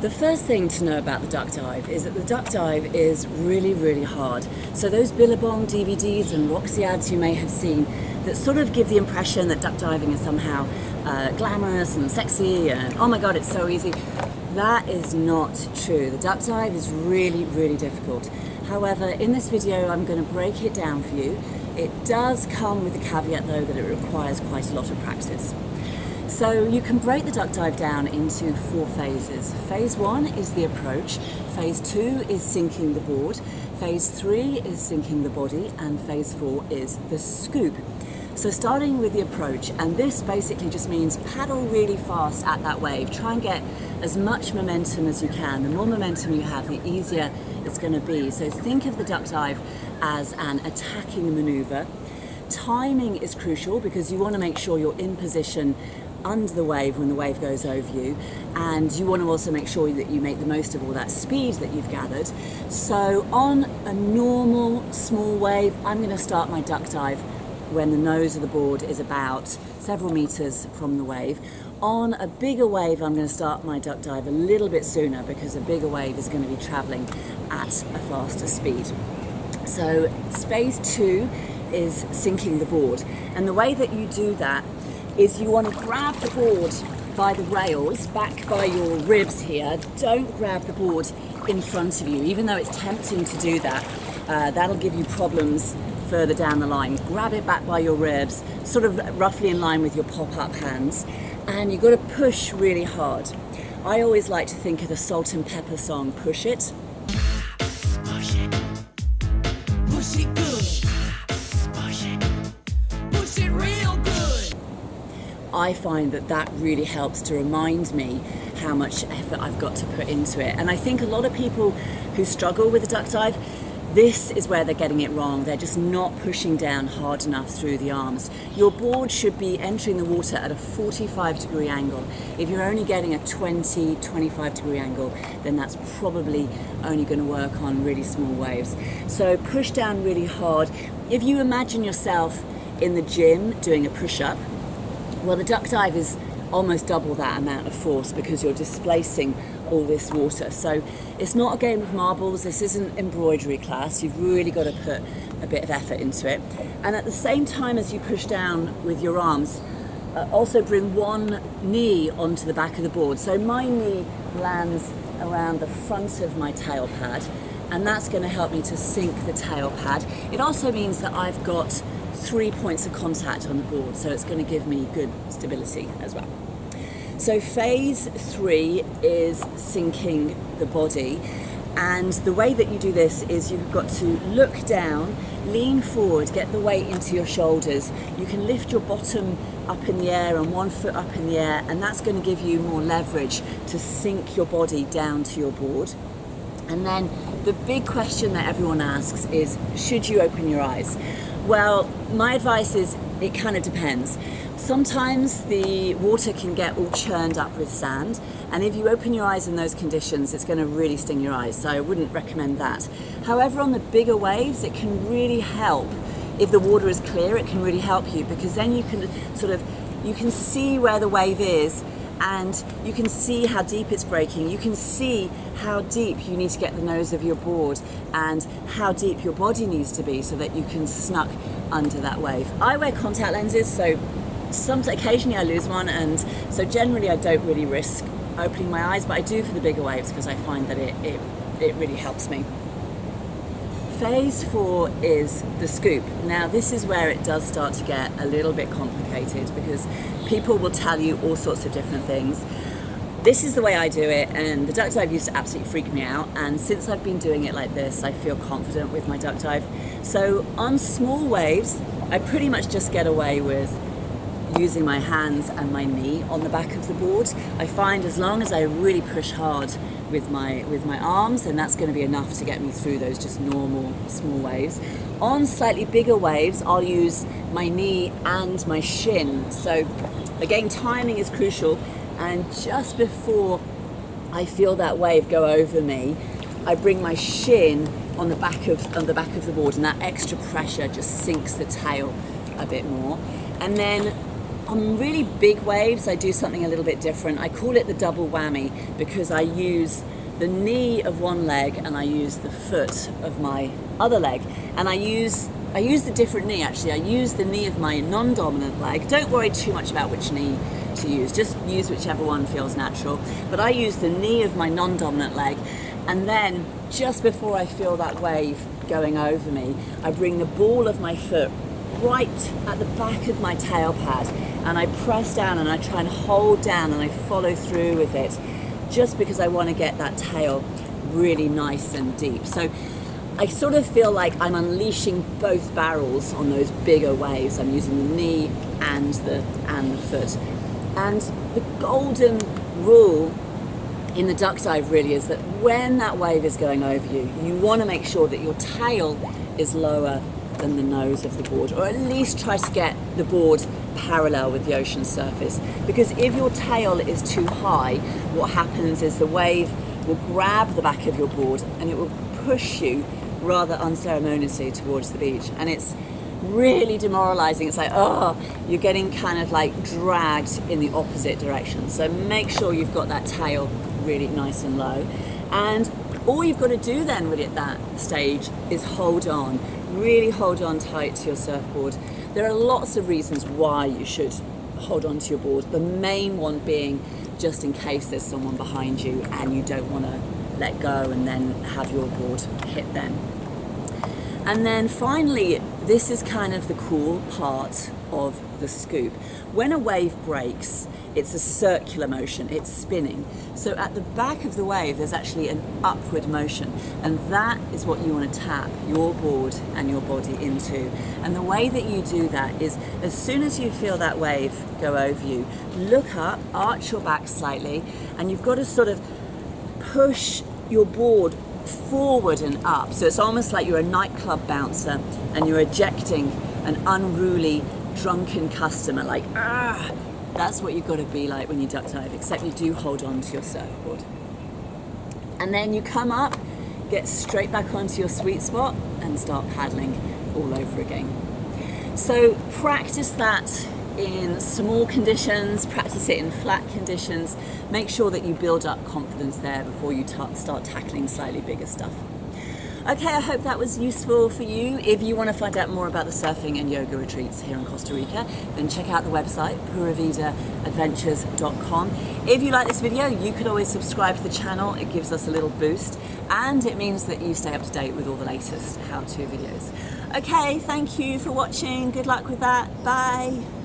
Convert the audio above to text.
The first thing to know about the duck dive is that the duck dive is really, really hard. So those Billabong DVDs and Roxy ads you may have seen that sort of give the impression that duck diving is somehow glamorous and sexy and oh my god, it's so easy. That is not true. The duck dive is really, really difficult. However, in this video I'm going to break it down for you. It does come with the caveat though that it requires quite a lot of practice. So you can break the duck dive down into 4 phases. Phase 1 is the approach, phase 2 is sinking the board, phase 3 is sinking the body, and phase 4 is the scoop. So starting with the approach, and this basically just means paddle really fast at that wave. Try and get as much momentum as you can. The more momentum you have, the easier it's going to be. So think of the duck dive as an attacking maneuver. Timing is crucial because you want to make sure you're in position under the wave when the wave goes over you, and you want to also make sure that you make the most of all that speed that you've gathered. So on a normal small wave, I'm going to start my duck dive when the nose of the board is about several meters from the wave. On a bigger wave, I'm going to start my duck dive a little bit sooner because a bigger wave is going to be traveling at a faster speed. So phase 2 is sinking the board, and the way that you do that is you want to grab the board by the rails, back by your ribs here. Don't grab the board in front of you, even though it's tempting to do that. That'll give you problems further down the line. Grab it back by your ribs, sort of roughly in line with your pop-up hands, and you've got to push really hard. I always like to think of the Salt and Pepper song, Push It. Push it. Push it good. Push it. Push it real good. I find that that really helps to remind me how much effort I've got to put into it. And I think a lot of people who struggle with the duck dive, this is where they're getting it wrong. They're just not pushing down hard enough through the arms. Your board should be entering the water at a 45-degree angle. If you're only getting a 25-degree angle, then that's probably only going to work on really small waves. So push down really hard. If you imagine yourself in the gym doing a push-up, well, the duck dive is almost double that amount of force because you're displacing all this water. So it's not a game of marbles. This isn't embroidery class. You've really got to put a bit of effort into it. And at the same time as you push down with your arms, also bring one knee onto the back of the board. So my knee lands around the front of my tail pad, and that's going to help me to sink the tail pad. It also means that I've got 3 points of contact on the board, so it's going to give me good stability as well. So phase 3 is sinking the body, and the way that you do this is you've got to look down, lean forward, get the weight into your shoulders. You can lift your bottom up in the air and 1 foot up in the air, and that's going to give you more leverage to sink your body down to your board. And then the big question that everyone asks is, should you open your eyes? Well, my advice is it kind of depends. Sometimes the water can get all churned up with sand, and if you open your eyes in those conditions, it's going to really sting your eyes, so I wouldn't recommend that. However, on the bigger waves, it can really help. If the water is clear, it can really help you, because then you can you can see where the wave is, and you can see how deep it's breaking. You can see how deep you need to get the nose of your board and how deep your body needs to be so that you can snuck under that wave. I wear contact lenses, so occasionally I lose one, and so generally I don't really risk opening my eyes, but I do for the bigger waves because I find that it really helps me. Phase 4 is the scoop. Now this is where it does start to get a little bit complicated because people will tell you all sorts of different things. This is the way I do it, and the duck dive used to absolutely freak me out, and since I've been doing it like this, I feel confident with my duck dive. So on small waves, I pretty much just get away with using my hands and my knee on the back of the board. I find as long as I really push hard with my arms, then that's going to be enough to get me through those just normal small waves. On slightly bigger waves, I'll use my knee and my shin. So again, timing is crucial, and just before I feel that wave go over me, I bring my shin on the back of the board, and that extra pressure just sinks the tail a bit more. And then on really big waves, I do something a little bit different. I call it the double whammy because I use the knee of one leg and I use the foot of my other leg. And I use the different knee actually. I use the knee of my non-dominant leg. Don't worry too much about which knee to use. Just use whichever one feels natural. But I use the knee of my non-dominant leg, and then just before I feel that wave going over me, I bring the ball of my foot right at the back of my tail pad and I press down and I try and hold down and I follow through with it, just because I want to get that tail really nice and deep. So I sort of feel like I'm unleashing both barrels on those bigger waves. I'm using the knee and the foot. And the golden rule in the duck dive really is that when that wave is going over you, you want to make sure that your tail is lower than the nose of the board, or at least try to get the board parallel with the ocean surface. Because if your tail is too high, what happens is the wave will grab the back of your board and it will push you rather unceremoniously towards the beach. And it's really demoralizing. It's like, oh, you're getting kind of like dragged in the opposite direction. So make sure you've got that tail really nice and low. And all you've got to do then really at that stage is hold on. Really hold on tight to your surfboard. There are lots of reasons why you should hold on to your board. The main one being just in case there's someone behind you and you don't want to let go and then have your board hit them. And then finally, this is kind of the cool part of the scoop. When a wave breaks, it's a circular motion, it's spinning. So at the back of the wave, there's actually an upward motion, and that is what you want to tap your board and your body into. And the way that you do that is, as soon as you feel that wave go over you, look up, arch your back slightly, and you've got to sort of push your board forward and up. So it's almost like you're a nightclub bouncer and you're ejecting an unruly, drunken customer, like, ah! That's what you've got to be like when you duck dive, except you do hold on to your surfboard. And then you come up, get straight back onto your sweet spot and start paddling all over again. So practice that in small conditions, practice it in flat conditions. Make sure that you build up confidence there before you start tackling slightly bigger stuff. Okay, I hope that was useful for you. If you want to find out more about the surfing and yoga retreats here in Costa Rica, then check out the website, puravidaadventures.com. If you like this video, you could always subscribe to the channel. It gives us a little boost, and it means that you stay up to date with all the latest how-to videos. Okay, thank you for watching. Good luck with that. Bye.